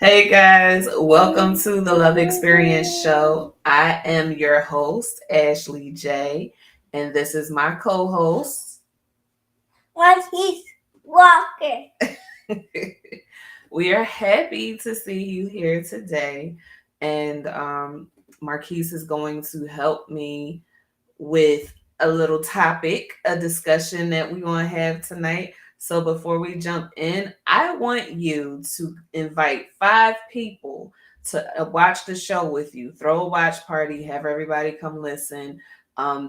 Hey guys, welcome to the Love Experience Show. I am your host, Ashley J, and this is my co host. Marquise Walker. We are happy to see you here today, and Marquise is going to help me with a little topic, a discussion that we're going to have tonight. So before we jump in, I want you to invite 5 people to watch the show with you. Throw a watch party, have everybody come listen.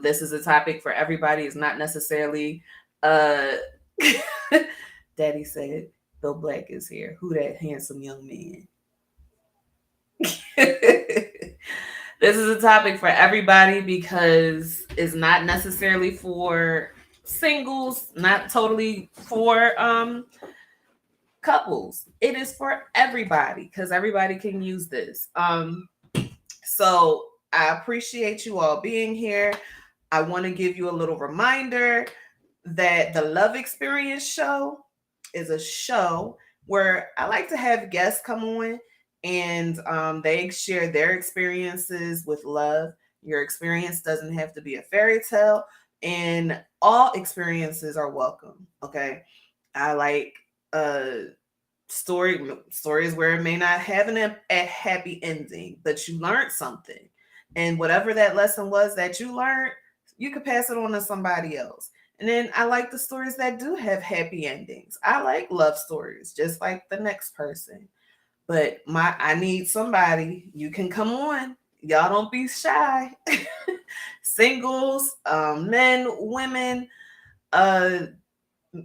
This is a topic for everybody. It's not necessarily uh Daddy said Bill Black is here. Who that handsome young man? This is a topic for everybody because it's not necessarily for singles, not totally for couples. It is for everybody because everybody can use this. So I appreciate you all being here. I want to give you a little reminder that the Love Experience Show is a show where I like to have guests come on and they share their experiences with love. Your experience doesn't have to be a fairy tale, and all experiences are welcome. Okay, I like stories where it may not have a happy ending, but you learned something, and whatever that lesson was that you learned, you could pass it on to somebody else. And then I like the stories that do have happy endings. I like love stories, just like the next person. But I need somebody. You can come on. Y'all don't be shy. Singles, men, women, uh,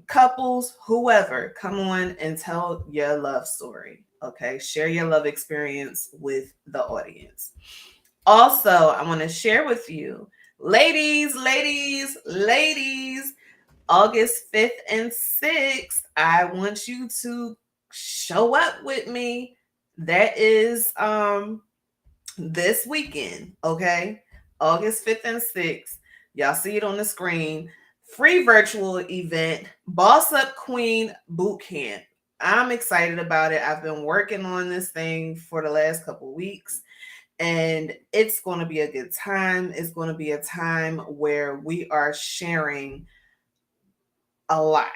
couples, whoever, come on and tell your love story. Okay, share your love experience with the audience. Also, I want to share with you, ladies, August 5th and 6th, I want you to show up with me. That is this weekend, okay? August 5th and 6th. Y'all see it on the screen. Free virtual event, Boss Up Queen Boot Camp. I'm excited about it. I've been working on this thing for the last couple weeks, and it's going to be a good time. It's going to be a time where we are sharing a lot.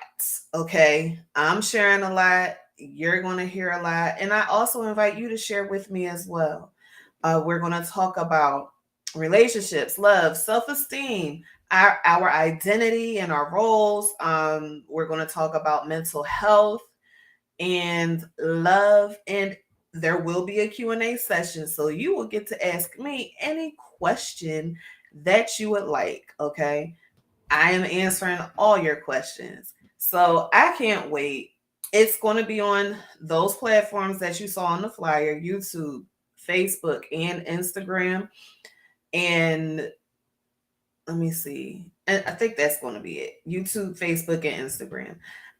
Okay. I'm sharing a lot. You're going to hear a lot. And I also invite you to share with me as well. We're going to talk about relationships, love, self esteem, our identity and our roles. We're going to talk about mental health and love. And there will be a Q&A session. So you will get to ask me any question that you would like. Okay. I am answering all your questions. So I can't wait. It's going to be on those platforms that you saw on the flyer: YouTube, Facebook, and Instagram. And let me see. And I think that's going to be it: YouTube, Facebook, and Instagram.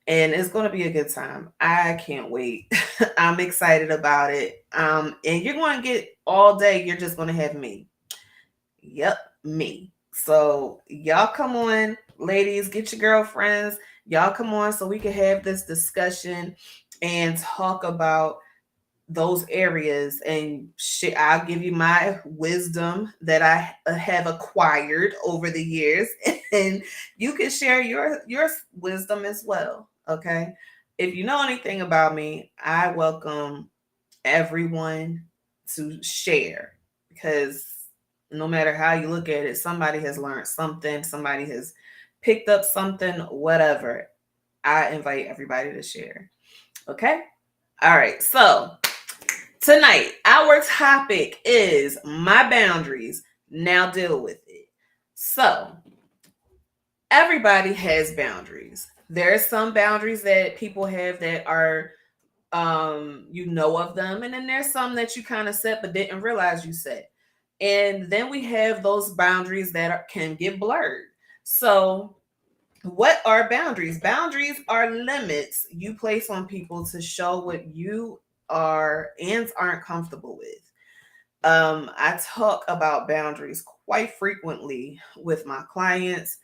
And it's going to be a good time. I can't wait. I'm excited about it. And you're going to get all day, you're just going to have me. Yep, me. So y'all come on, ladies, get your girlfriends. Y'all come on so we can have this discussion and talk about those areas. And I'll give you my wisdom that I have acquired over the years, and you can share your wisdom as well. Okay. If you know anything about me, I welcome everyone to share, because no matter how you look at it, somebody has learned something, somebody has picked up something, whatever. I invite everybody to share. Okay? All right. So, tonight, our topic is my boundaries. Now deal with it. So, everybody has boundaries. There are some boundaries that people have that are you know of them, and then there's some that you kind of set but didn't realize you set. And then we have those boundaries that can get blurred. So what are boundaries? Boundaries are limits you place on people to show what you are and aren't comfortable with. I talk about boundaries quite frequently with my clients.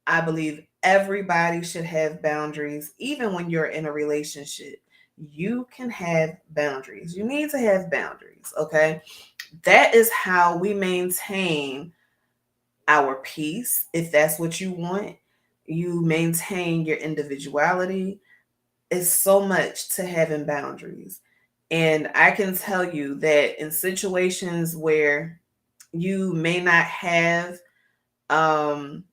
I believe everybody should have boundaries, even when you're in a relationship. you can have boundaries. You need to have boundaries, okay? That is how we maintain our peace, if that's what you want. You maintain your individuality. It's so much to having boundaries. And I can tell you that in situations where you may not have, um,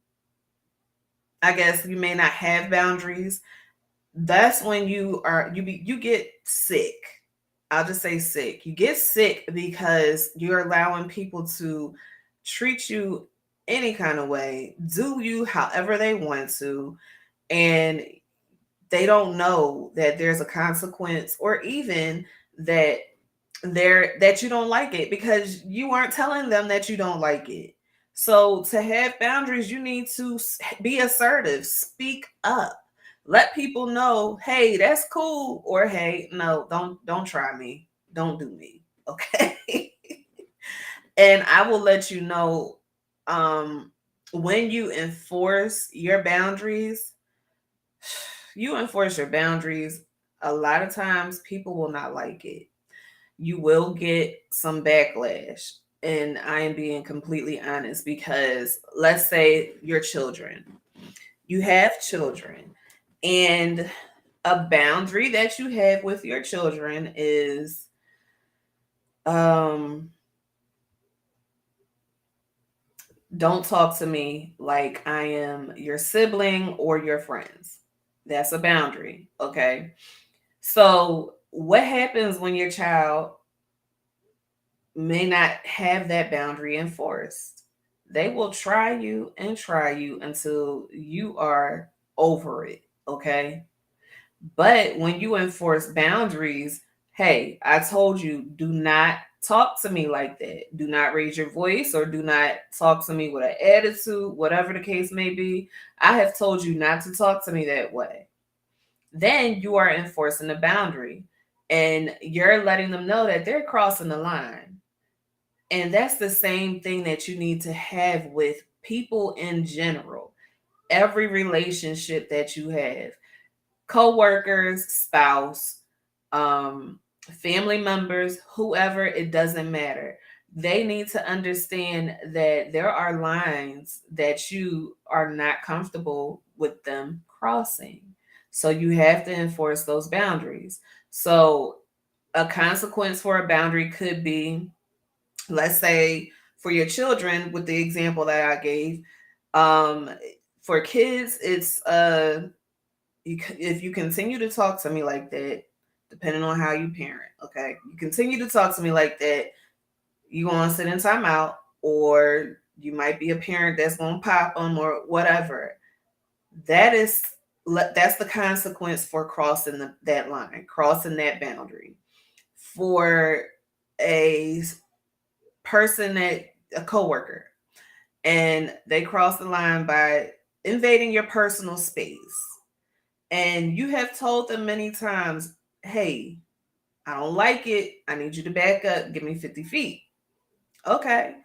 I guess you may not have boundaries, that's when you get sick. I'll just say sick. You get sick because you're allowing people to treat you any kind of way, do you however they want to, and they don't know that there's a consequence, or even that that you don't like it because you aren't telling them that you don't like it. So to have boundaries, you need to be assertive, speak up, let people know, hey, that's cool, or hey, no, don't try me, don't do me, okay? And I will let you know, um when you enforce your boundaries, you enforce your boundaries, a lot of times people will not like it. You will get some backlash. And I am being completely honest because let's say your children, you have children, and a boundary that you have with your children is, um don't talk to me like I am your sibling or your friends. That's a boundary, okay? So, what happens when your child may not have that boundary enforced? They will try you until you are over it, okay? But when you enforce boundaries, hey, I told you, do not talk to me like that. Do not raise your voice or do not talk to me with an attitude, whatever the case may be. I have told you not to talk to me that way. Then you are enforcing a boundary and you're letting them know that they're crossing the line. And that's the same thing that you need to have with people in general. Every relationship that you have, co-workers, spouse, family members, whoever, it doesn't matter. They need to understand that there are lines that you are not comfortable with them crossing. So you have to enforce those boundaries. So a consequence for a boundary could be, let's say for your children, with the example that I gave, um, for kids, it's if you continue to talk to me like that, depending on how you parent, okay, you continue to talk to me like that, you going to sit in timeout, or you might be a parent that's going to pop them or whatever. That is that's the consequence for crossing that line, crossing that boundary. For a person that a coworker, and they cross the line by invading your personal space, and you have told them many times, hey, I don't like it. I need you to back up. Give me 50 feet. Okay.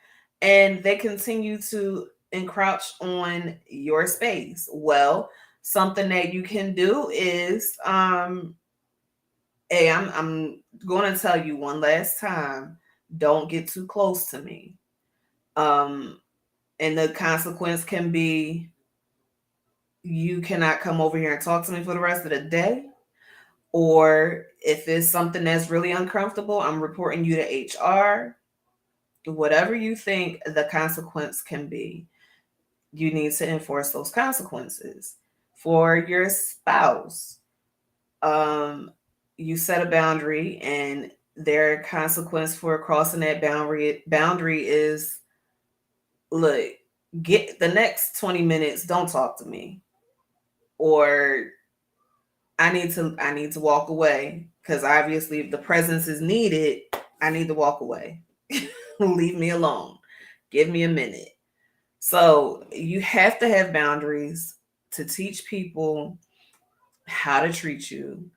And they continue to encroach on your space. Well, something that you can do is, hey, I'm going to tell you one last time, don't get too close to me. Um, and the consequence can be you cannot come over here and talk to me for the rest of the day. Or if it's something that's really uncomfortable, I'm reporting you to HR. Whatever you think the consequence can be, you need to enforce those consequences. For your spouse, um, you set a boundary, and their consequence for crossing that boundary is, look, get the next 20 minutes, don't talk to me. Or I need to walk away because obviously if the presence is needed, I need to walk away. Leave me alone. Give me a minute. So you have to have boundaries to teach people how to treat you,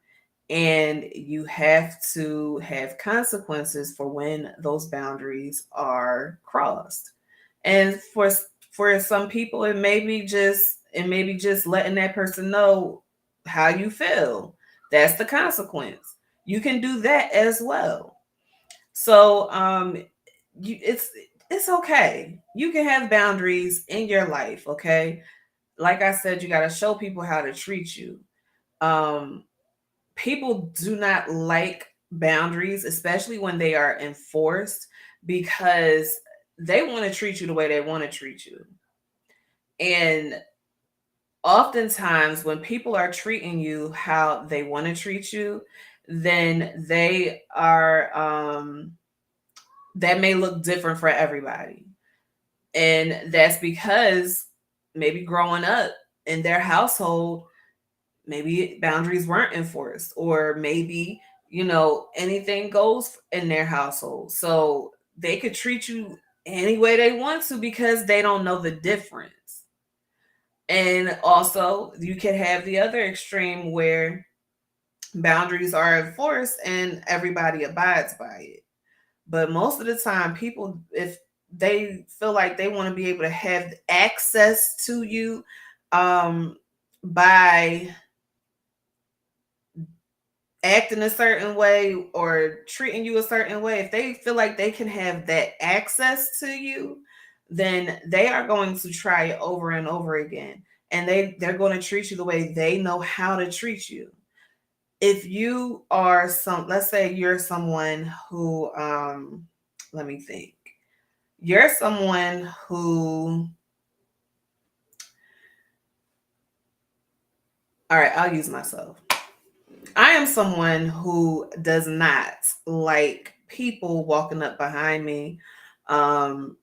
and you have to have consequences for when those boundaries are crossed. And for some people, it may be just letting that person know how you feel. That's the consequence. You can do that as well. So it's okay. You can have boundaries in your life, okay? Like I said, you got to show people how to treat you. Um People do not like boundaries, especially when they are enforced, because they want to treat you the way they want to treat you. And oftentimes, when people are treating you how they want to treat you, then that may look different for everybody. And that's because maybe growing up in their household, maybe boundaries weren't enforced, or maybe, anything goes in their household. So they could treat you any way they want to because they don't know the difference. And also, you can have the other extreme where boundaries are enforced and everybody abides by it. But most of the time, people, if they feel like they want to be able to have access to you, um, by acting a certain way or treating you a certain way, if they feel like they can have that access to you, then they are going to try it over and over again. And they're going to treat you the way they know how to treat you. If you are let's say you're someone who, let me think. You're someone who, all right, I'll use myself. I am someone who does not like people walking up behind me, um,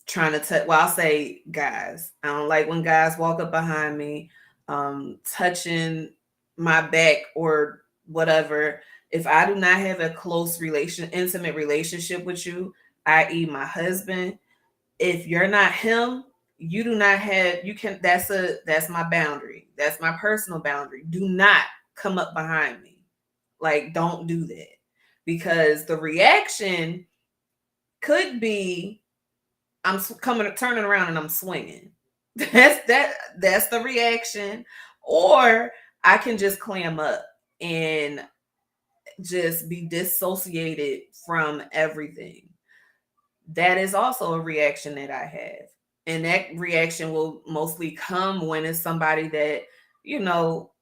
trying to touch. Well, I'll say guys. I don't like when guys walk up behind me, touching my back or whatever. If I do not have a intimate relationship with you, i.e., my husband, if you're not him, you do not have. You can. That's my boundary. That's my personal boundary. Do not come up behind me. Like, don't do that, because the reaction could be I'm turning around and I'm swinging. That's the reaction. Or I can just clam up and just be dissociated from everything. That is also a reaction that I have. And that reaction will mostly come when it's somebody that, you know,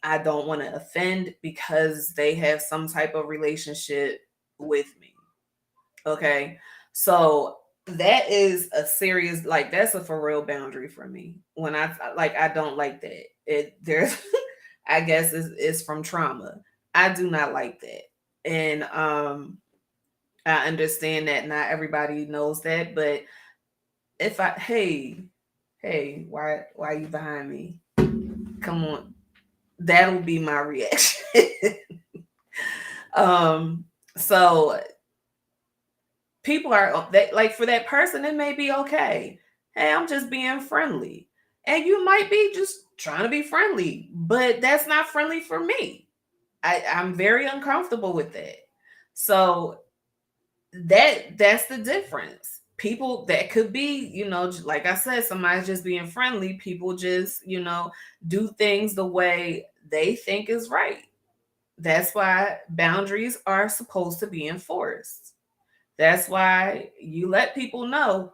I don't want to offend because they have some type of relationship with me. Okay. So that is a serious, like, that's a for real boundary for me. When I don't like that. There's, I guess it's from trauma. I do not like that. And I understand that not everybody knows that, but if hey, why are you behind me? Come on. That'll be my reaction. um so people are like, for that person it may be okay. Hey, I'm just being friendly. And you might be just trying to be friendly, but that's not friendly for me. I'm very uncomfortable with that. So that's the difference. People, that could be, like I said, somebody's just being friendly. People just, do things the way they think is right. That's why boundaries are supposed to be enforced. That's why you let people know,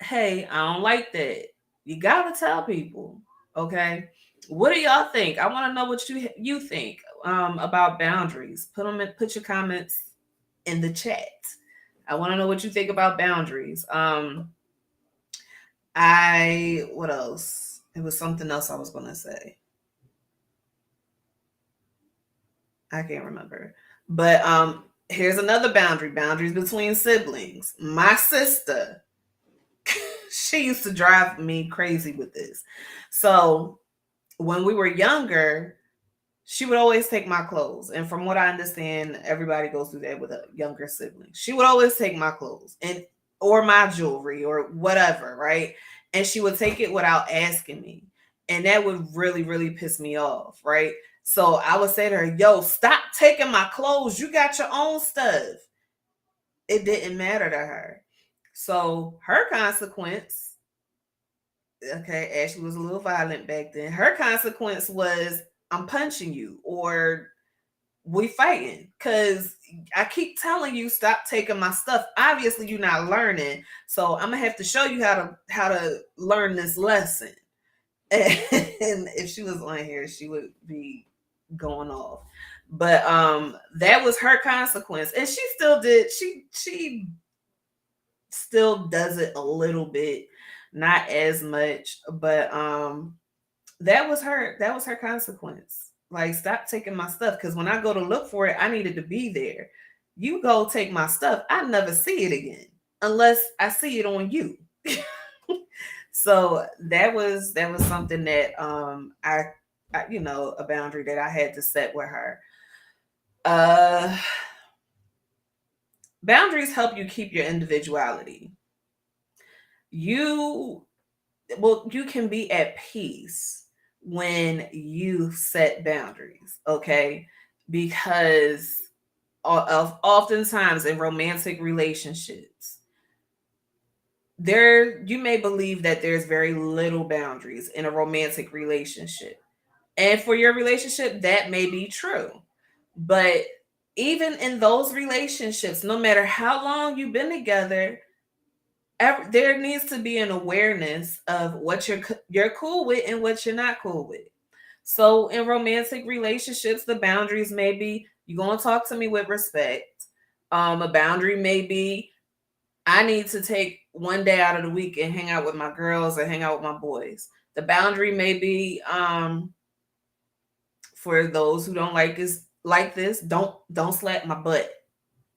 hey, I don't like that. You gotta tell people, okay? What do y'all think? I want to know what you think about boundaries. Put your comments in the chat. I want to know what you think about boundaries. What else? It was something else I was gonna say. I can't remember. But here's another boundary. Boundaries between siblings. My sister, she used to drive me crazy with this. So when we were younger, she would always take my clothes. And from what I understand, everybody goes through that with a younger sibling. She would always take my clothes or my jewelry or whatever, right? And she would take it without asking me. And that would really, really piss me off, right? So I would say to her, yo, stop taking my clothes. You got your own stuff. It didn't matter to her. So her consequence, okay, Ashley was a little violent back then. Her consequence was I'm punching you, or we fighting, because I keep telling you stop taking my stuff. Obviously you're not learning, so I'm gonna have to show you how to learn this lesson. And if she was on here, she would be going off. But that was her consequence, and she still did. She still does it a little bit, not as much, but that was her consequence. Like, stop taking my stuff, because when I go to look for it, I needed to be there. You go take my stuff, I never see it again unless I see it on you. So that was something that I a boundary that I had to set with her. Uh Boundaries help you keep your individuality. You you can be at peace when you set boundaries, okay? Because of oftentimes in romantic relationships, there you may believe that there's very little boundaries in a romantic relationship. And for your relationship, that may be true. But even in those relationships, no matter how long you've been together, there needs to be an awareness of what you're cool with and what you're not cool with. So in romantic relationships, the boundaries may be, you're going to talk to me with respect. A boundary may be, I need to take one day out of the week and hang out with my girls or hang out with my boys. The boundary may be, for those who don't like this, don't slap my butt.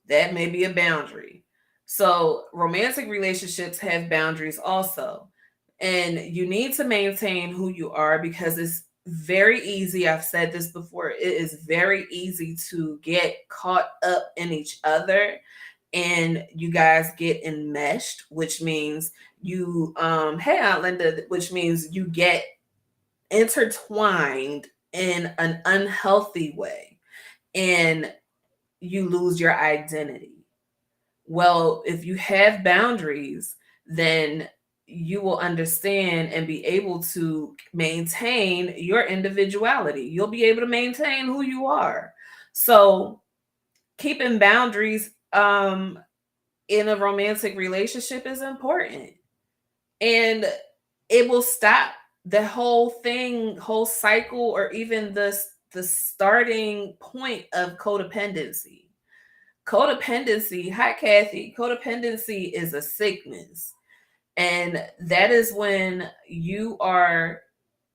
That may be a boundary. So romantic relationships have boundaries also. And you need to maintain who you are, because it's very easy. I've said this before. It is very easy to get caught up in each other, and you guys get enmeshed, which means you hey Aunt Linda, which means you get intertwined in an unhealthy way, and you lose your identity. Well, if you have boundaries, then you will understand and be able to maintain your individuality. You'll be able to maintain who you are. So, keeping boundaries in a romantic relationship is important. And it will stop the whole thing, whole cycle, or even the starting point of codependency. Codependency, hi Kathy, codependency is a sickness. And that is when you are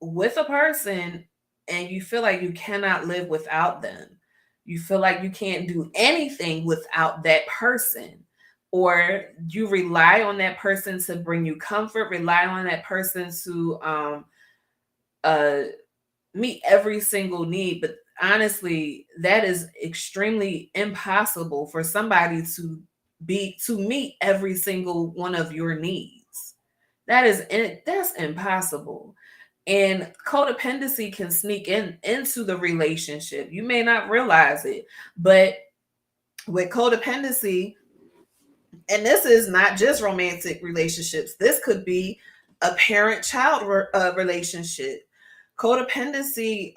with a person and you feel like you cannot live without them. You feel like you can't do anything without that person. Or you rely on that person to bring you comfort, rely on that person to uh meet every single need. But honestly, that is extremely impossible for somebody to meet every single one of your needs. That's impossible. And codependency can sneak into the relationship. You may not realize it, but with codependency, and this is not just romantic relationships, this could be a parent child relationship. Codependency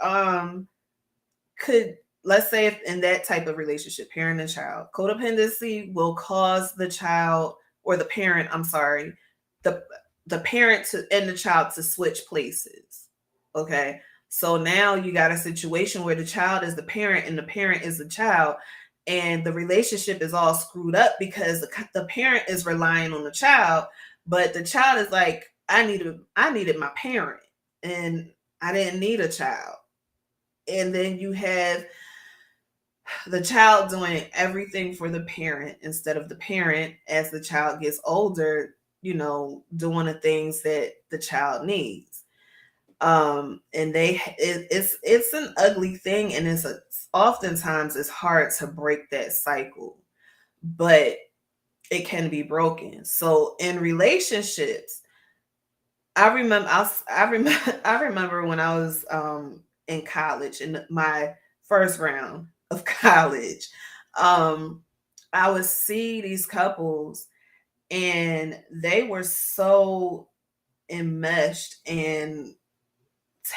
could, let's say, if in that type of relationship, parent and child, codependency will cause the child, or the parent, I'm sorry, the the parent and the child to switch places. Okay. So now you got a situation where the child is the parent and the parent is the child, and the relationship is all screwed up because the parent is relying on the child, but the child is like, I needed my parent, and I didn't need a child. And then you have the child doing everything for the parent instead of the parent, as the child gets older, doing the things that the child needs. And it's an ugly thing, and oftentimes it's hard to break that cycle, but it can be broken. So in relationships, I remember when I was in college, in my first round of college. Um, I would see these couples, and they were so enmeshed and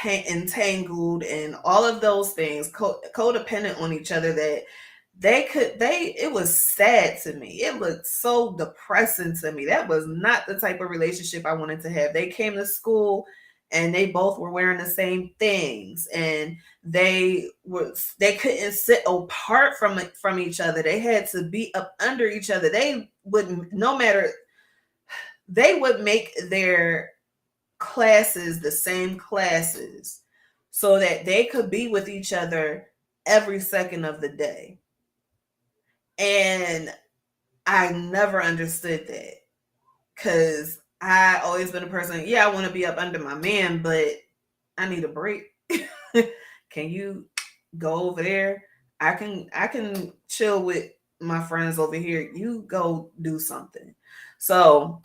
entangled and all of those things, codependent on each other, that it was sad to me. It looked so depressing to me. That was not the type of relationship I wanted to have. They came to school and they both were wearing the same things, and they couldn't sit apart from each other. They had to be up under each other. They wouldn't, no matter, they would make their classes the same classes so that they could be with each other every second of the day. And I never understood that, because I always been a person, yeah, I want to be up under my man, but I need a break. Can you go over there? I can chill with my friends over here. You go do something. So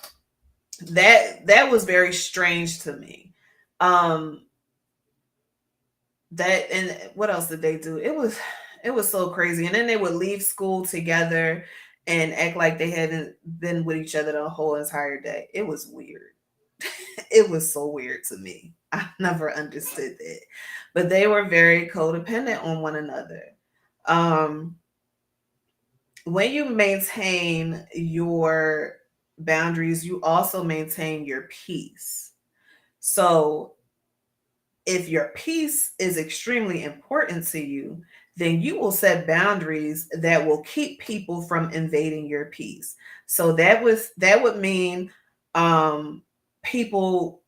that was very strange to me. That, and what else did they do? It was so crazy. And then they would leave school together and act like they hadn't been with each other the whole entire day. It was weird. It was so weird to me. I never understood that. But they were very codependent on one another. When you maintain your boundaries, you also maintain your peace. So if your peace is extremely important to you, then you will set boundaries that will keep people from invading your peace. So that would mean people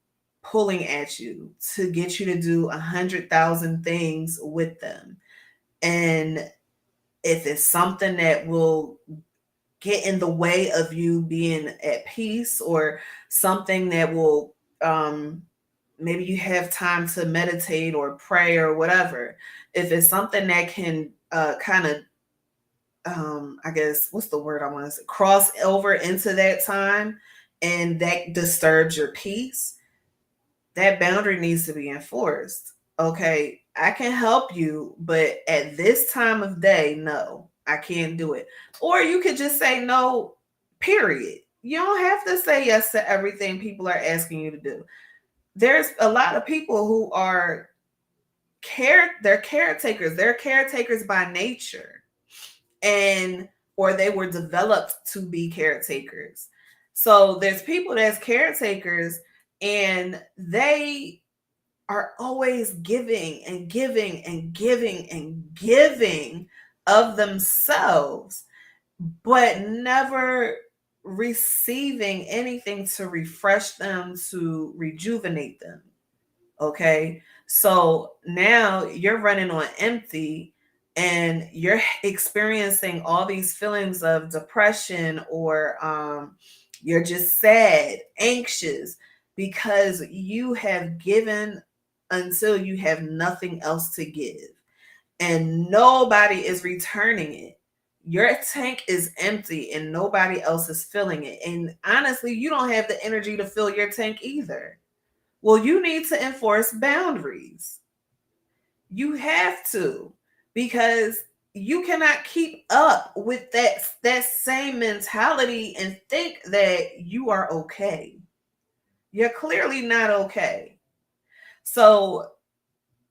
pulling at you to get you to do 100,000 things with them. And if it's something that will get in the way of you being at peace, or something that will, maybe you have time to meditate or pray or whatever, if it's something that can kind of, I guess, what's the word I want to say, cross over into that time, and that disturbs your peace, that boundary needs to be enforced. Okay, I can help you, but at this time of day, no, I can't do it. Or you could just say no, period. You don't have to say yes to everything people are asking you to do. There's a lot of people who are they're caretakers. They're caretakers by nature, and or they were developed to be caretakers. So there's people that's caretakers, and they are always giving and giving and giving and giving of themselves, but never receiving anything to refresh them, to rejuvenate them. Okay. So now you're running on empty, and you're experiencing all these feelings of depression, or you're just sad, anxious, because you have given until you have nothing else to give, and nobody is returning it. Your tank is empty and nobody else is filling it. And honestly, you don't have the energy to fill your tank either. Well, you need to enforce boundaries. You have to, because you cannot keep up with that same mentality and think that you are okay. You're clearly not okay. So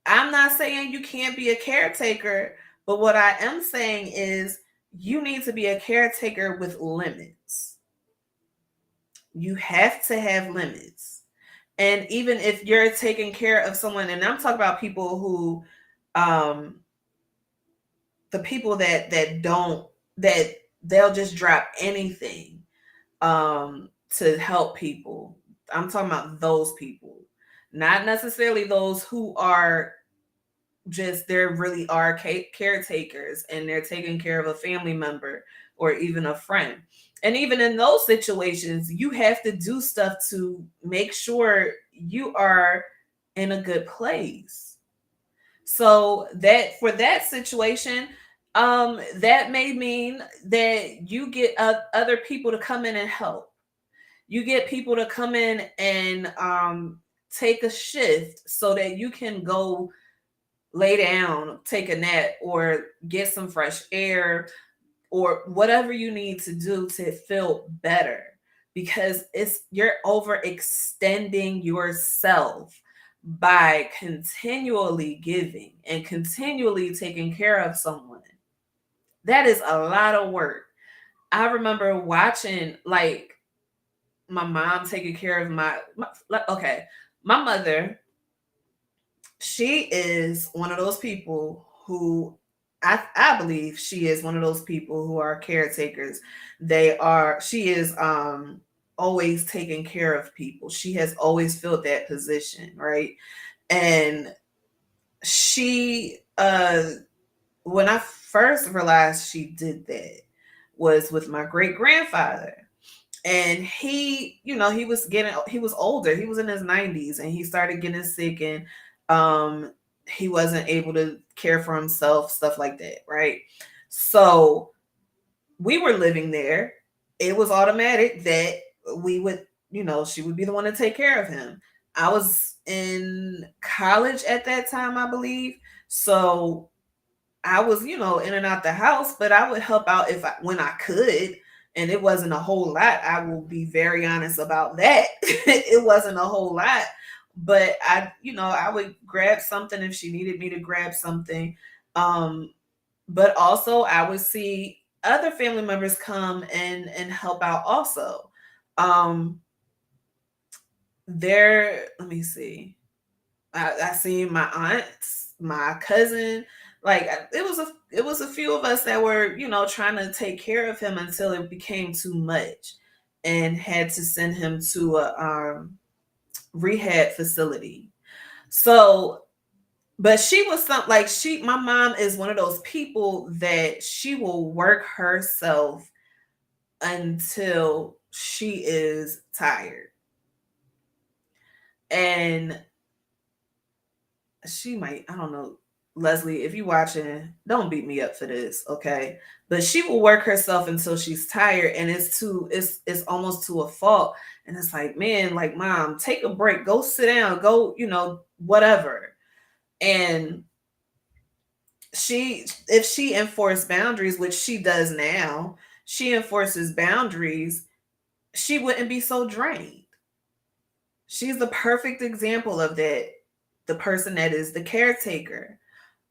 I'm not saying you can't be a caretaker, but what I am saying is you need to be a caretaker with limits. You have to have limits. And even if you're taking care of someone, and I'm talking about people who, the people that don't, that they'll just drop anything to help people. I'm talking about those people, not necessarily those who are just, there really are caretakers and they're taking care of a family member or even a friend. And even in those situations, you have to do stuff to make sure you are in a good place. So that for that situation, that may mean that you get other people to come in and help. You get people to come in and take a shift so that you can go lay down, take a nap, or get some fresh air, or whatever you need to do to feel better, because you're overextending yourself by continually giving and continually taking care of someone. That is a lot of work. I remember watching like my mom taking care of okay, my mother, she is one of those people who I believe she is one of those people who are caretakers. She is always taking care of people. She has always filled that position, right? And she when I first realized she did that was with my great grandfather. And he was older. He was in his 90s and he started getting sick, and um he wasn't able to care for himself, stuff like that, right? So we were living there. It was automatic that we would, she would be the one to take care of him. I was in college at that time, I believe. So I was, in and out the house, but I would help out when I could, and it wasn't a whole lot. I will be very honest about that. It wasn't a whole lot, but I would grab something if she needed me to grab something. But also I would see other family members come and help out also. Um, let me see. I seen my aunts, my cousin, like it was a few of us that were, trying to take care of him until it became too much and had to send him to a rehab facility. So, but she was my mom is one of those people that she will work herself until she is tired. And she might, I don't know, Leslie, if you watching, don't beat me up for this, okay? But she will work herself until she's tired, and it's almost to a fault. And it's like, man, like, mom, take a break, go sit down, go, whatever. And if she enforced boundaries, which she does now, she enforces boundaries, she wouldn't be so drained. She's the perfect example of that. The person that is the caretaker.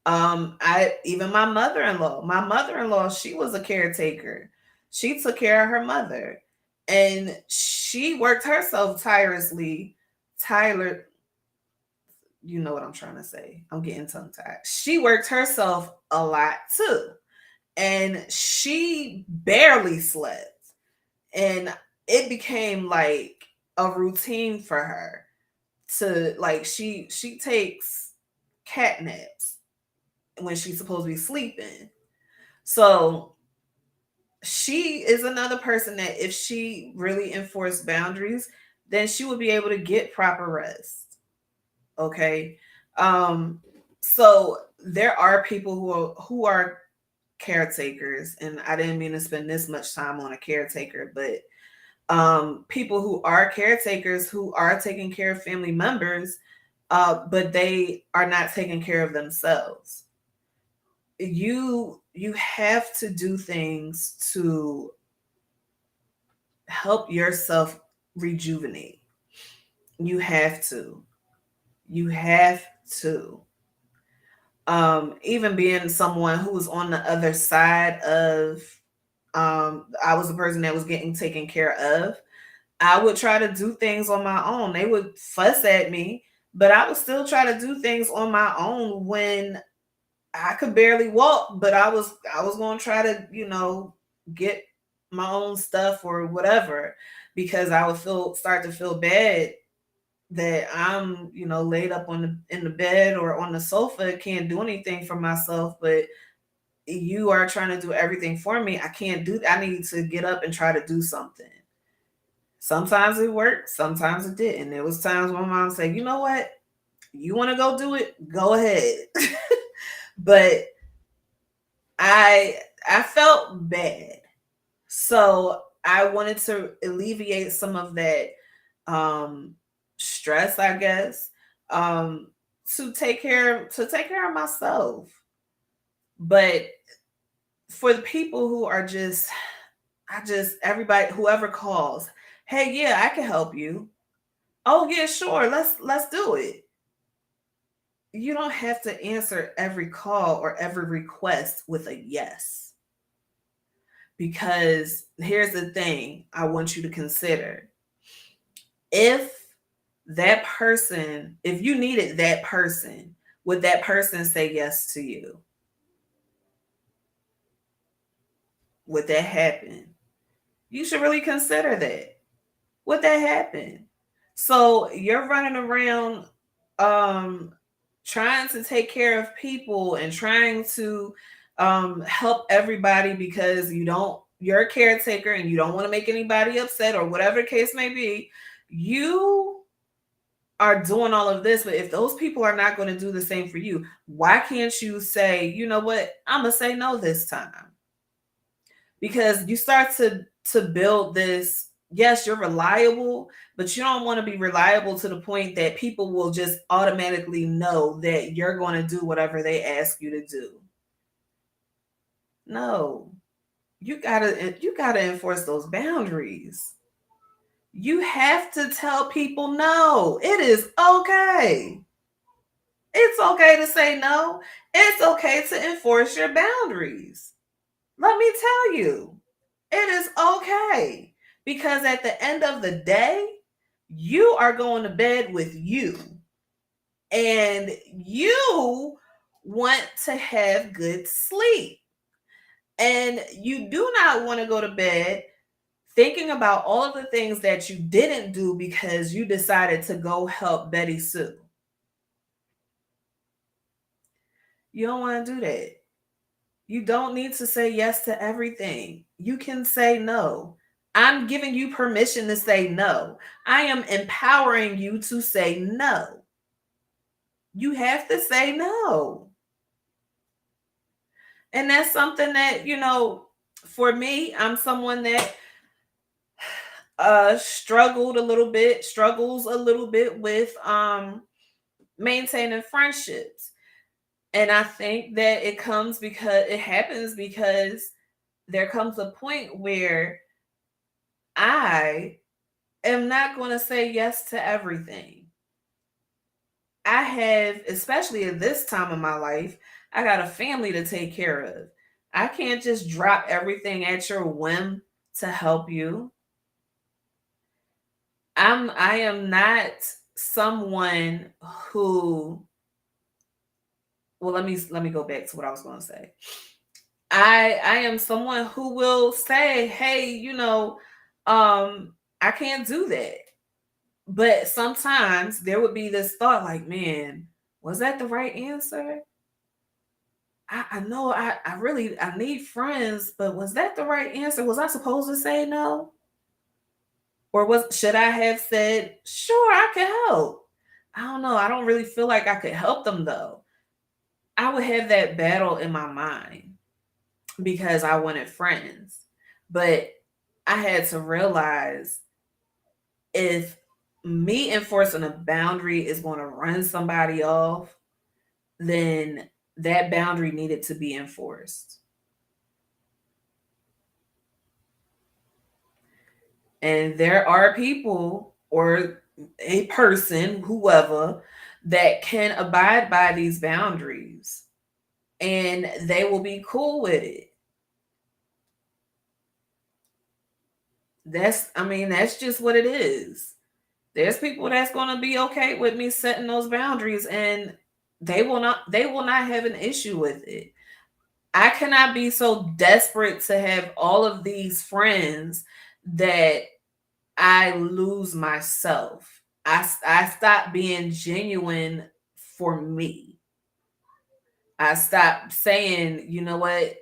I even my mother-in-law, she was a caretaker. She took care of her mother, and she worked herself tirelessly. Tyler, you know what I'm trying to say. I'm getting tongue tied. She worked herself a lot too, and she barely slept, and it became like a routine for her to, like, she takes cat naps when she's supposed to be sleeping. So she is another person that if she really enforced boundaries, then she would be able to get proper rest. Okay. Um, so there are people who are caretakers, and I didn't mean to spend this much time on a caretaker, but people who are caretakers who are taking care of family members, but they are not taking care of themselves. You have to do things to help yourself rejuvenate. You have to. You have to. Even being someone who was on the other side of, I was the person that was getting taken care of. I would try to do things on my own. They would fuss at me, but I would still try to do things on my own when I could barely walk, but I was going to try to, get my own stuff or whatever, because I would start to feel bad that I'm, laid up in the bed or on the sofa, can't do anything for myself, but you are trying to do everything for me. I need to get up and try to do something. Sometimes it worked, sometimes it didn't. There was times when my mom said, "You know what? You want to go do it? Go ahead." But I felt bad. So I wanted to alleviate some of that stress, I guess, to take care of myself. But for the people who are everybody, whoever calls, hey, yeah, I can help you. Oh yeah, sure, let's do it. you don't have to answer every call or every request with a yes. Because here's the thing I want you to consider. If if you needed that person, would that person say yes to you? Would that happen? You should really consider that. Would that happen? So you're running around um trying to take care of people and trying to help everybody because you're a caretaker and you don't want to make anybody upset or whatever the case may be. You are doing all of this, but if those people are not going to do the same for you, why can't you say, you know what, I'm gonna say no this time? Because you start to build this. Yes, you're reliable, but you don't want to be reliable to the point that people will just automatically know that you're going to do whatever they ask you to do. No, you gotta enforce those boundaries. You have to tell people no. It is okay. It's okay to say no. It's okay to enforce your boundaries. Let me tell you, it is okay. Because at the end of the day, you are going to bed with you. And you want to have good sleep. And you do not want to go to bed thinking about all of the things that you didn't do because you decided to go help Betty Sue. You don't want to do that. You don't need to say yes to everything. You can say no. I'm giving you permission to say no. I am empowering you to say no. You have to say no. And that's something that, for me, I'm someone that struggles a little bit with maintaining friendships. And I think that it happens because there comes a point where I am not going to say yes to everything. I have, especially at this time of my life, I got a family to take care of. I can't just drop everything at your whim to help you. I am not someone who, well, let me go back to what I was going to say. I am someone who will say, "Hey, I can't do that." But sometimes there would be this thought like, "Man, was that the right answer? I know I need friends, but was that the right answer? Was I supposed to say no? Or should I have said, sure, I could help? I don't know. I don't really feel like I could help them though." I would have that battle in my mind because I wanted friends. But I had to realize if me enforcing a boundary is going to run somebody off, then that boundary needed to be enforced. And there are people or a person, whoever, that can abide by these boundaries and they will be cool with it. That's just what it is. There's people that's going to be okay with me setting those boundaries and they will not have an issue with it. I cannot be so desperate to have all of these friends that I lose myself. I stop being genuine for me. I stop saying, you know what,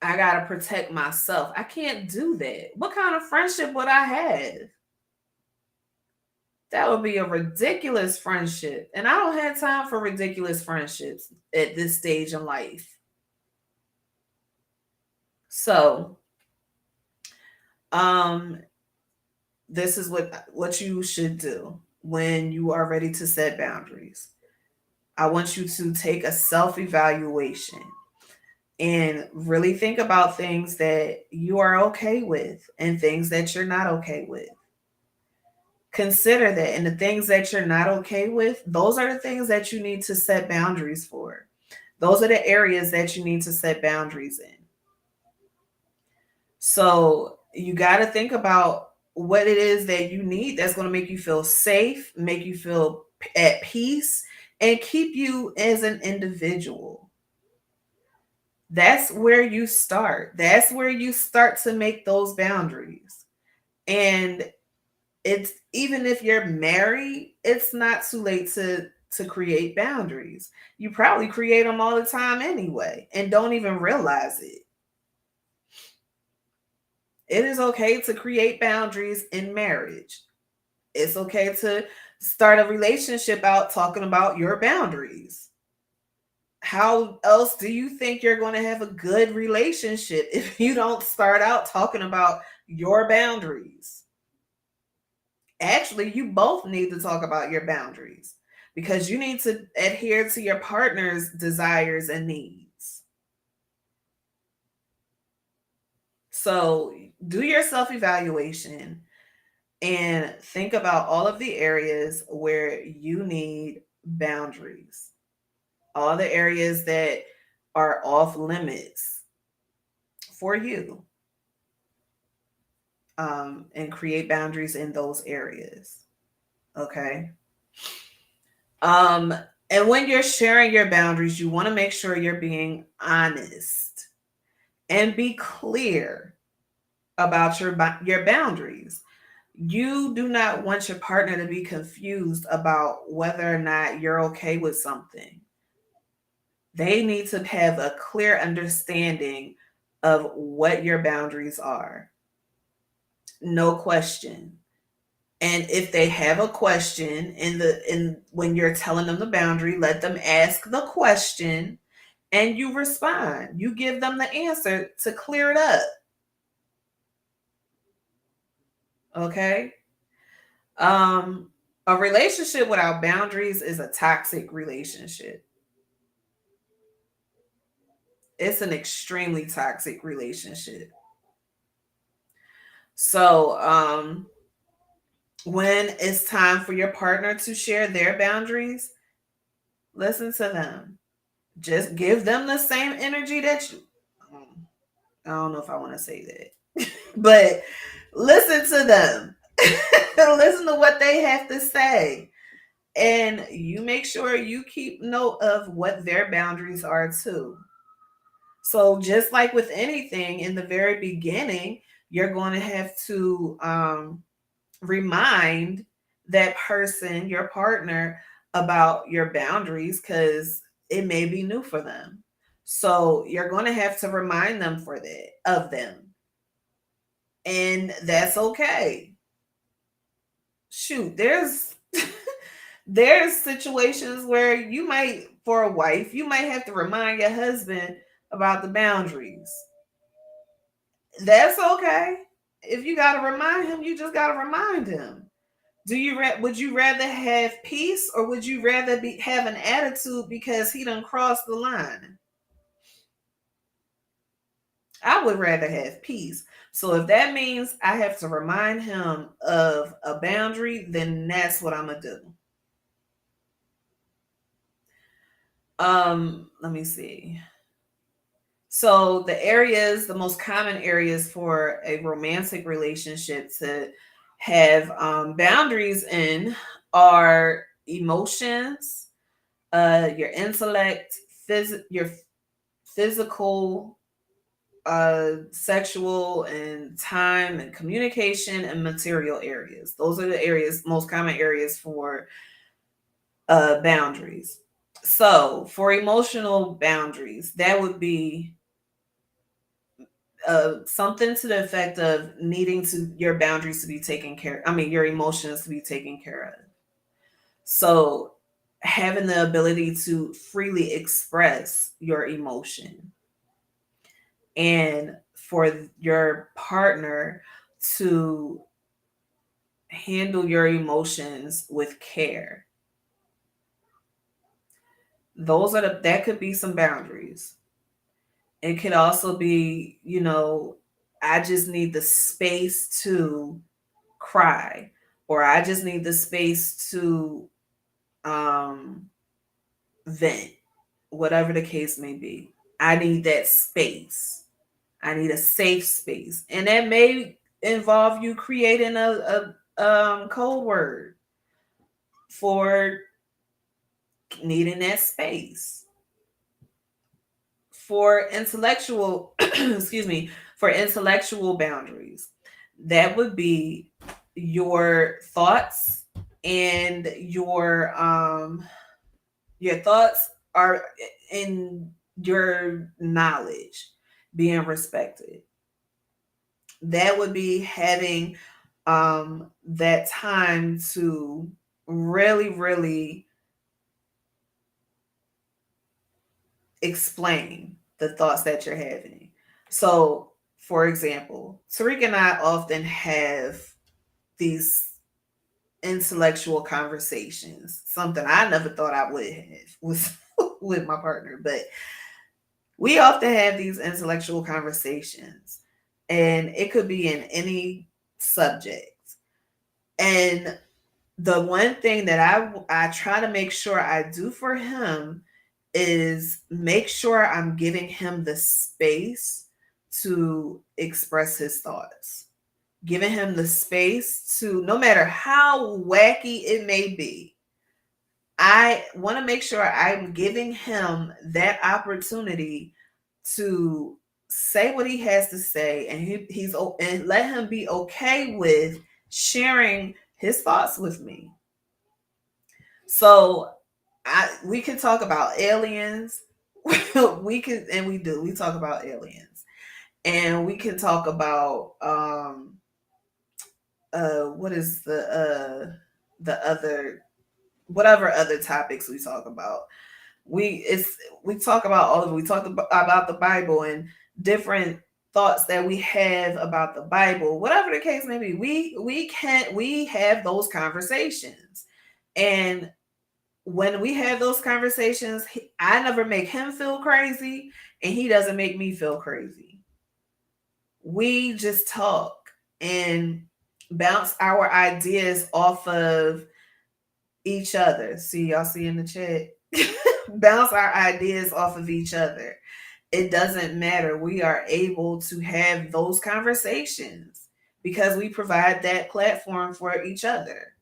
I got to protect myself. I can't do that. What kind of friendship would I have? That would be a ridiculous friendship. And I don't have time for ridiculous friendships at this stage in life. So, um, this is what you should do when you are ready to set boundaries. I want you to take a self-evaluation and really think about things that you are okay with and things that you're not okay with. Consider that. And the things that you're not okay with, those are the things that you need to set boundaries for. Those are the areas that you need to set boundaries in. So you got to think about what it is that you need that's going to make you feel safe, make you feel at peace, and keep you as an individual. That's where you start. That's where you start to make those boundaries. And it's, even if you're married, it's not too late to create boundaries. You probably create them all the time anyway and don't even realize it. It is okay to create boundaries in marriage. It's okay to start a relationship out talking about your boundaries. How else do you think you're going to have a good relationship if you don't start out talking about your boundaries? Actually, you both need to talk about your boundaries because you need to adhere to your partner's desires and needs. So, do your self evaluation and think about all of the areas where you need boundaries, all the areas that are off limits for you, and create boundaries in those areas. Okay. Um, and when you're sharing your boundaries, you want to make sure you're being honest and be clear about your boundaries. You do not want your partner to be confused about whether or not you're okay with something. They need to have a clear understanding of what your boundaries are. No question. And if they have a question in when you're telling them the boundary, let them ask the question and you respond. You give them the answer to clear it up. Okay? Um a relationship without boundaries is a toxic relationship. It's an extremely toxic relationship. So, when it's time for your partner to share their boundaries, listen to them. Just give them the same energy that you. I don't know if I want to say that, but listen to them. Listen to what they have to say. And you make sure you keep note of what their boundaries are too. So, just like with anything in the very beginning, you're going to have to remind that person, your partner, about your boundaries because it may be new for them. So you're going to have to remind them for that of them. And that's okay. Shoot, there's situations where you might, for a wife, you might have to remind your husband about the boundaries. That's okay. If you got to remind him, you just got to remind him. Would you rather have peace or would you rather have an attitude because he done crossed the line? I would rather have peace. So if that means I have to remind him of a boundary, then that's what I'm gonna do. Let me see. So the most common areas for a romantic relationship to have boundaries in are emotions, your intellect, your physical, sexual, and time and communication and material areas. Those are the areas, most common areas for boundaries. So for emotional boundaries, that would be something to the effect of needing to your boundaries to be taken care. I mean, your emotions to be taken care of. So having the ability to freely express your emotion and for your partner to handle your emotions with care. That could be some boundaries. It could also be, I just need the space to cry, or I just need the space to vent, whatever the case may be. I need that space. I need a safe space. And that may involve you creating a code word for needing that space. For intellectual, excuse me, for intellectual boundaries, that would be your thoughts and your thoughts are in your knowledge being respected. That would be having that time to really explain the thoughts that you're having. So, for example, Tariq and I often have these intellectual conversations, something I never thought I would have with with my partner, but we often have these intellectual conversations, and it could be in any subject. And the one thing that I try to make sure I do for him is make sure I'm giving him the space to express his thoughts, giving him the space to, no matter how wacky it may be, I want to make sure I'm giving him that opportunity to say what he has to say, and and let him be okay with sharing his thoughts with me. So we can talk about aliens. We can, and we do. We talk about aliens, and we can talk about what is the other, whatever other topics we talk about. We talk about all of it. We talk about the Bible and different thoughts that we have about the Bible, whatever the case may be. We have those conversations, and when we have those conversations, I never make him feel crazy, and he doesn't make me feel crazy. We just talk and bounce our ideas off of each other. See, y'all see in the chat? Bounce our ideas off of each other. It doesn't matter. We are able to have those conversations because we provide that platform for each other.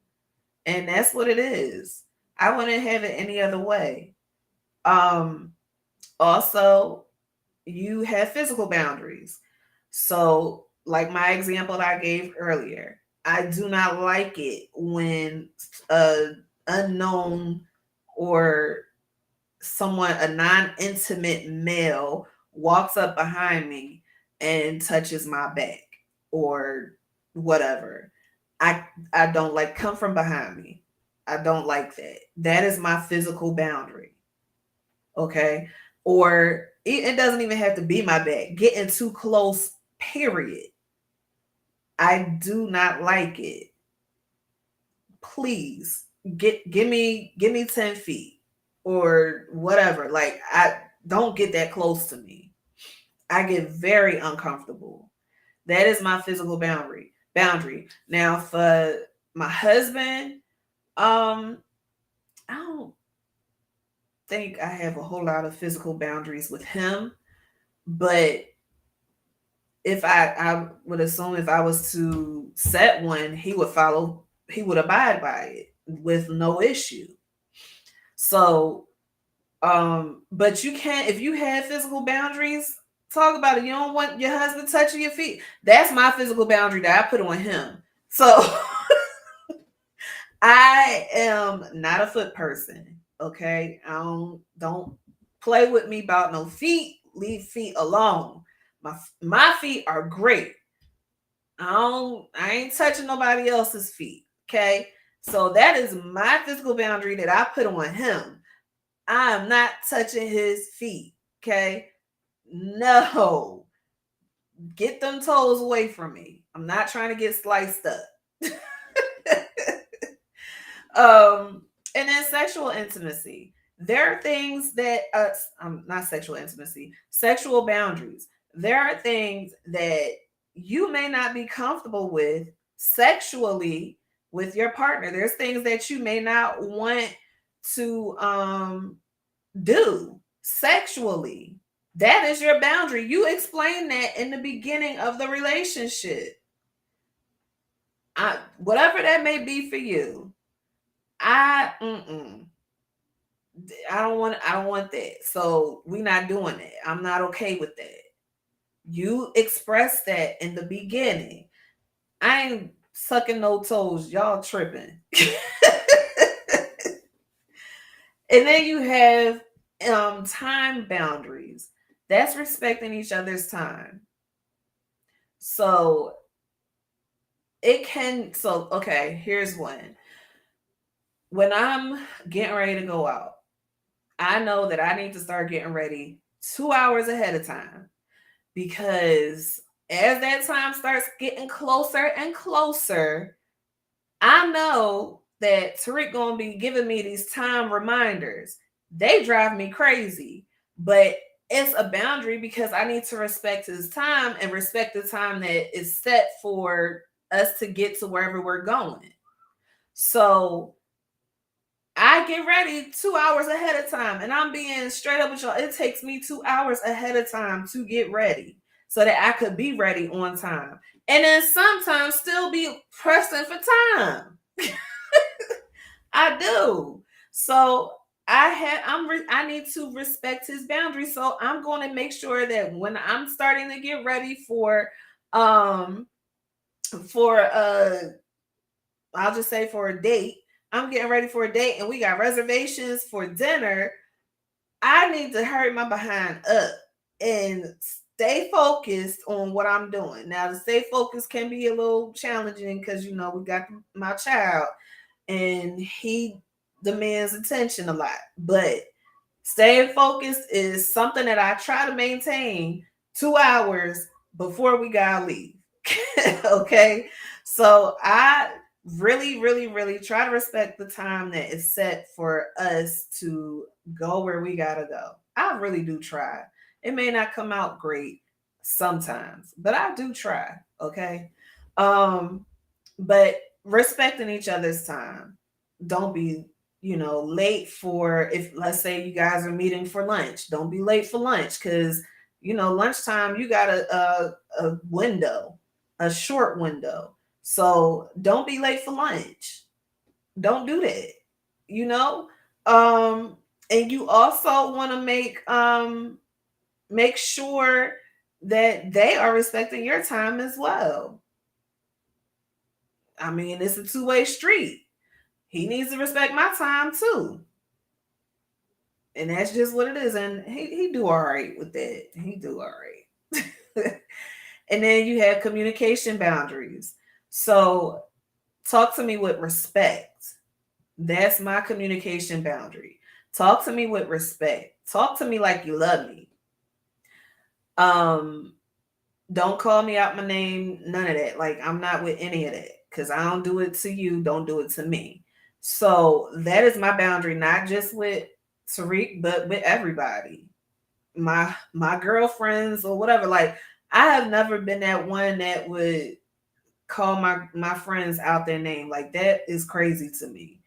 And that's what it is. I wouldn't have it any other way. Um, Also, you have physical boundaries. So, like my example that I gave earlier, I do not like it when a unknown or a non-intimate male walks up behind me and touches my back or whatever. I don't like, come from behind me. I don't like that. That is my physical boundary. Okay? Or it doesn't even have to be my back. Getting too close, period. I do not like it. Please give me 10 feet or whatever. Like, I don't get that close to me. I get very uncomfortable. That is my physical boundary. Now for my husband, I don't think I have a whole lot of physical boundaries with him, but if I would assume if I was to set one, he would abide by it with no issue. So, but you can't, if you have physical boundaries, talk about it. You don't want your husband touching your feet. That's my physical boundary that I put on him. So I am not a foot person. Okay. Don't play with me about no feet. Leave feet alone. My feet are great. I ain't touching nobody else's feet. Okay. So that is my physical boundary that I put on him. I am not touching his feet. Okay. No. Get them toes away from me. I'm not trying to get sliced up. And then sexual intimacy. There are things that not sexual intimacy, sexual boundaries. There are things that you may not be comfortable with sexually with your partner. There's things that you may not want to do sexually. That is your boundary. You explain that in the beginning of the relationship. Whatever that may be for you. I don't want that. So we're not doing it. I'm not okay with that. You express that in the beginning. I ain't sucking no toes. Y'all tripping. And then you have time boundaries. That's respecting each other's time. So okay, here's one. When I'm getting ready to go out, I know that I need to start getting ready 2 hours ahead of time, because as that time starts getting closer and closer, I know that Tariq gonna be giving me these time reminders. They drive me crazy, but it's a boundary because I need to respect his time and respect the time that is set for us to get to wherever we're going. So I get ready 2 hours ahead of time, and I'm being straight up with y'all. It takes me 2 hours ahead of time to get ready so that I could be ready on time. And then sometimes still be pressing for time. I do. So I need to respect his boundaries. So I'm going to make sure that when I'm starting to get ready for I'll just say for a date, I'm getting ready for a date and we got reservations for dinner, I need to hurry my behind up and stay focused on what I'm doing. Now, to stay focused can be a little challenging because, we got my child and he demands attention a lot. But staying focused is something that I try to maintain 2 hours before we gotta leave. Okay? So I really, really, really try to respect the time that is set for us to go where we gotta go. I really do try. It may not come out great sometimes, but I do try. Okay. But respecting each other's time. Don't be, late for, if let's say you guys are meeting for lunch. Don't be late for lunch because lunchtime you got a window, a short window. So don't be late for lunch. Don't do that. You know? And you also want to make sure that they are respecting your time as well. I mean, it's a two-way street. He needs to respect my time too. And that's just what it is. And he do all right with that. He do all right. And then you have communication boundaries. So talk to me with respect. That's my communication boundary. Talk to me with respect. Talk to me like you love me. Don't call me out my name, none of that. Like, I'm not with any of that because I don't do it to you, don't do it to me. So that is my boundary, not just with Tariq, but with everybody. My girlfriends or whatever. Like, I have never been that one that would call my friends out their name. Like, that is crazy to me.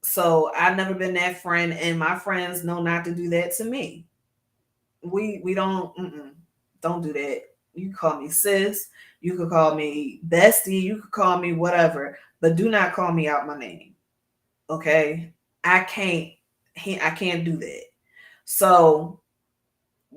So I've never been that friend, and my friends know not to do that to me. We don't do that. You can call me sis, you could call me bestie, you could call me whatever, but do not call me out my name. Okay? I can't do that. So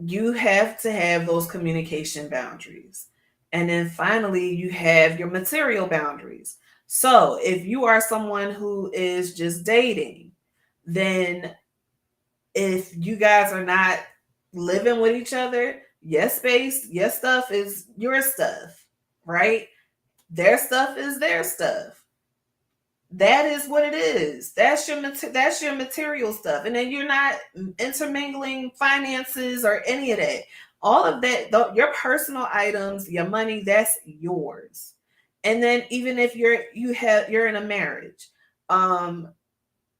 you have to have those communication boundaries. And then finally, you have your material boundaries. So if you are someone who is just dating, then if you guys are not living with each other, your space, your stuff is your stuff, right? Their stuff is their stuff. That is what it is. That's your material stuff, and then you're not intermingling finances or any of that. All of that, your personal items, your money, that's yours. And then even if you're in a marriage,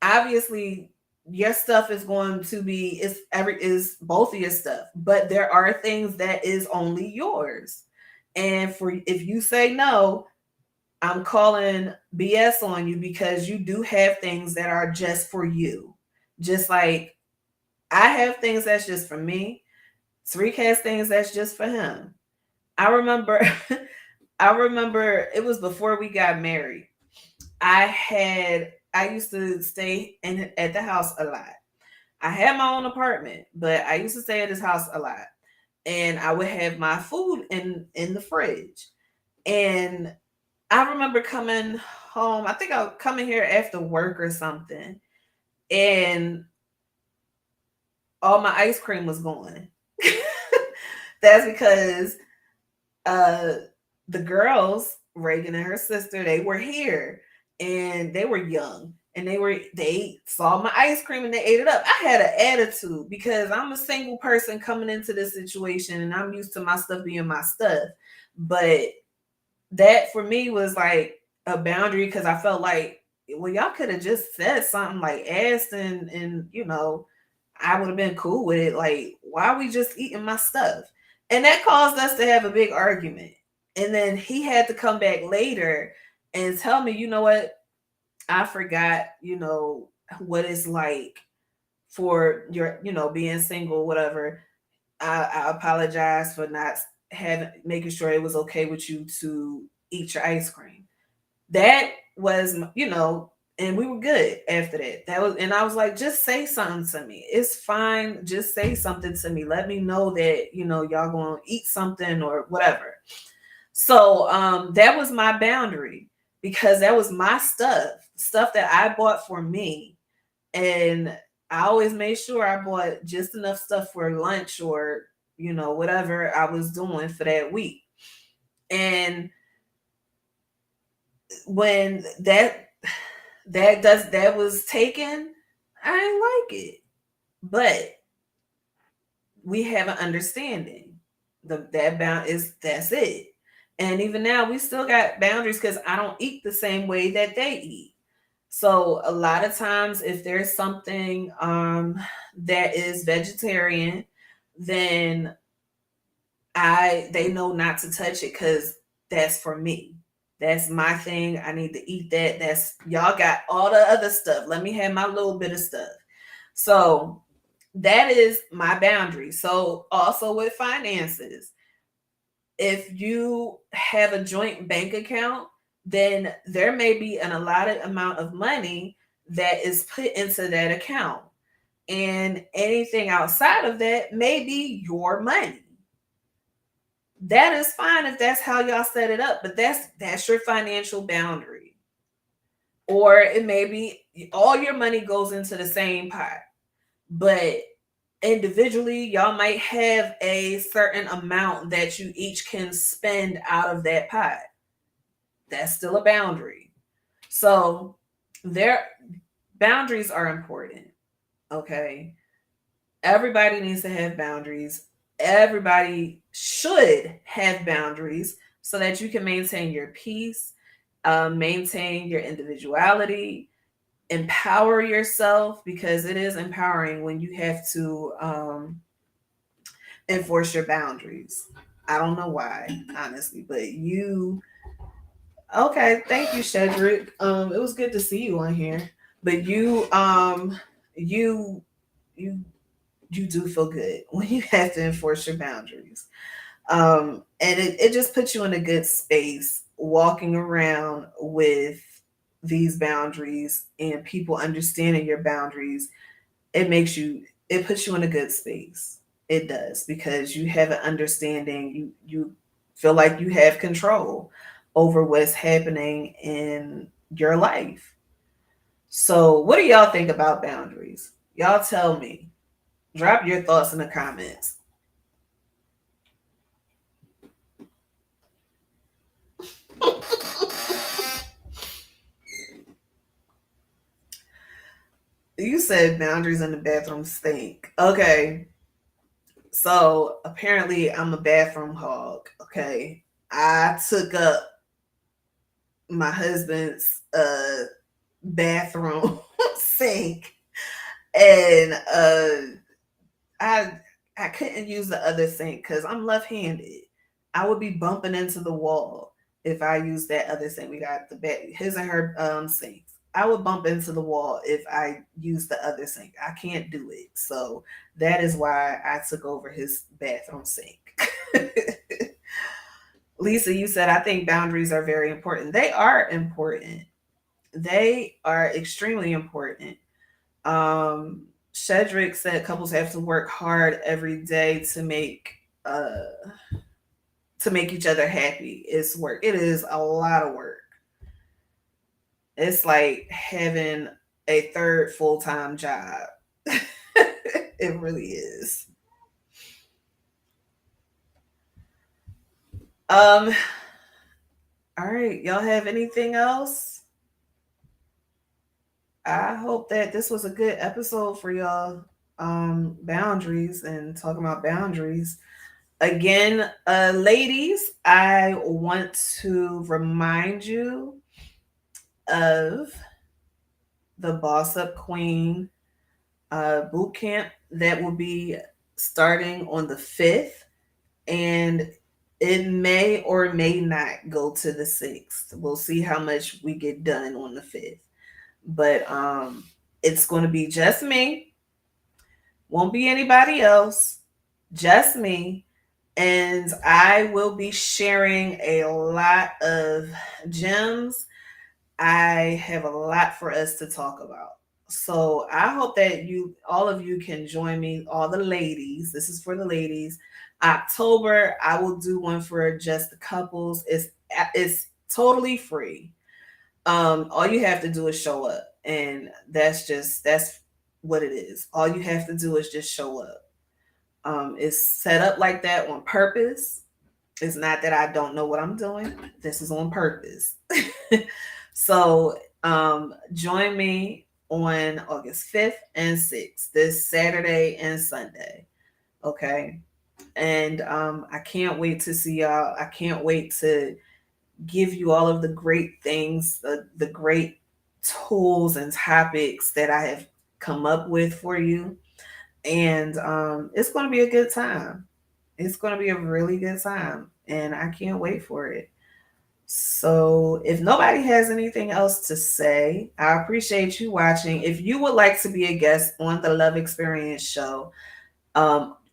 obviously your stuff is going to be is both of your stuff, but there are things that is only yours. And if you say no, I'm calling BS on you because you do have things that are just for you. Just like I have things that's just for me. Tariq has things that's just for him. I remember I remember it was before we got married. I used to stay in at the house a lot. I had my own apartment, but I used to stay at his house a lot. And I would have my food in the fridge. And I remember coming home. I think I was coming here after work or something, and all my ice cream was gone. That's because uh the girls, Reagan and her sister, they were here and they were young and they saw my ice cream and they ate it up. I had an attitude because I'm a single person coming into this situation and I'm used to my stuff being my stuff. But that for me was like a boundary because I felt like, well, y'all could have just said something like asked and I would have been cool with it. Like, why are we just eating my stuff? And that caused us to have a big argument. And then he had to come back later and tell me, you know what? I forgot, what it's like for your, being single, whatever. I apologize for not making sure it was okay with you to eat your ice cream. That was, and we were good after that. And I was like, just say something to me. It's fine. Just say something to me. Let me know that, y'all gonna eat something or whatever. So that was my boundary because that was my stuff that I bought for me. And I always made sure I bought just enough stuff for lunch or, whatever I was doing for that week. And when that was taken, I didn't like it. But we have an understanding. That's it. And even now we still got boundaries because I don't eat the same way that they eat. So a lot of times if there's something that is vegetarian, then they know not to touch it because that's for me. That's my thing. I need to eat that. That's y'all got all the other stuff. Let me have my little bit of stuff. So that is my boundary. So also with finances, if you have a joint bank account, then there may be an allotted amount of money that is put into that account. And anything outside of that may be your money. That is fine if that's how y'all set it up, but that's your financial boundary. Or it may be all your money goes into the same pot, but individually y'all might have a certain amount that you each can spend out of that pot. That's still a boundary. So their boundaries are important. Okay. Everybody needs to have boundaries. Everybody should have boundaries so that you can maintain your peace, maintain your individuality, empower yourself because it is empowering when you have to enforce your boundaries. I don't know why, honestly, but okay, thank you, Shedrick. It was good to see you on here. But you you you do feel good when you have to enforce your boundaries. And it just puts you in a good space walking around with these boundaries and people understanding your boundaries. It puts you in a good space. It does because you have an understanding. You feel like you have control over what's happening in your life. So, what do y'all think about boundaries? Y'all tell me. Drop your thoughts in the comments. You said boundaries in the bathroom stink. Okay. So apparently I'm a bathroom hog. Okay. I took up my husband's bathroom sink and I couldn't use the other sink because I'm left-handed. I would be bumping into the wall. if I use that other sink. We got the bed, his and her sinks. I would bump into the wall if I use the other sink. I can't do it. So that is why I took over his bathroom sink. Lisa, you said I think boundaries are very important. They are important. They are extremely important. Shedrick said couples have to work hard every day uh to make each other happy. It's work. It is a lot of work. It's like having a third full-time job. It really is. Um, all right, y'all have anything else? I hope that this was a good episode for y'all. Boundaries and talking about boundaries. Again, ladies, I want to remind you of the Boss Up Queen boot camp that will be starting on the 5th, and it may or may not go to the 6th. We'll see how much we get done on the 5th. But it's going to be just me. Won't be anybody else. Just me. And I will be sharing a lot of gems. I have a lot for us to talk about. So I hope that all of you can join me, all the ladies. This is for the ladies. October, I will do one for just the couples. It's totally free. All you have to do is show up, and that's what it is. All you have to do is just show up. It's set up like that on purpose. It's not that I don't know what I'm doing. This is on purpose. So join me on August 5th and 6th, this Saturday and Sunday. Okay. And I can't wait to see y'all. I can't wait to give you all of the great things, the great tools and topics that I have come up with for you. And it's going to be a good time. It's going to be a really good time. And I can't wait for it. So, if nobody has anything else to say, I appreciate you watching. If you would like to be a guest on the Love Experience show,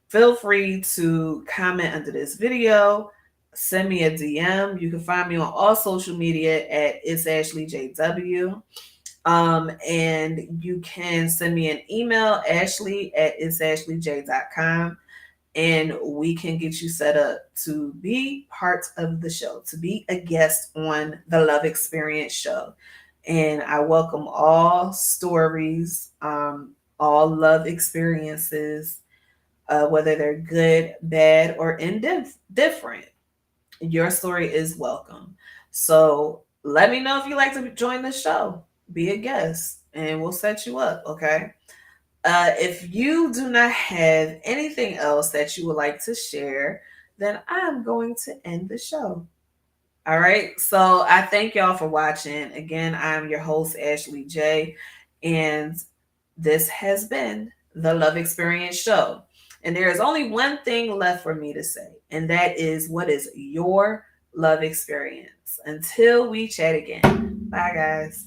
feel free to comment under this video, send me a DM. You can find me on all social media at It's Ashley JW. And you can send me an email, Ashley at itsashleyj.com, and we can get you set up to be part of the show, to be a guest on the Love Experience show. And I welcome all stories, all love experiences, whether they're good, bad, or indifferent. Your story is welcome. So let me know if you'd like to join the show, be a guest, and we'll set you up, okay? If you do not have anything else that you would like to share, then I'm going to end the show. All right. So I thank y'all for watching. Again, I'm your host, Ashley J. And this has been the Love Experience Show. And there is only one thing left for me to say, and that is, what is your love experience? Until we chat again. Bye, guys.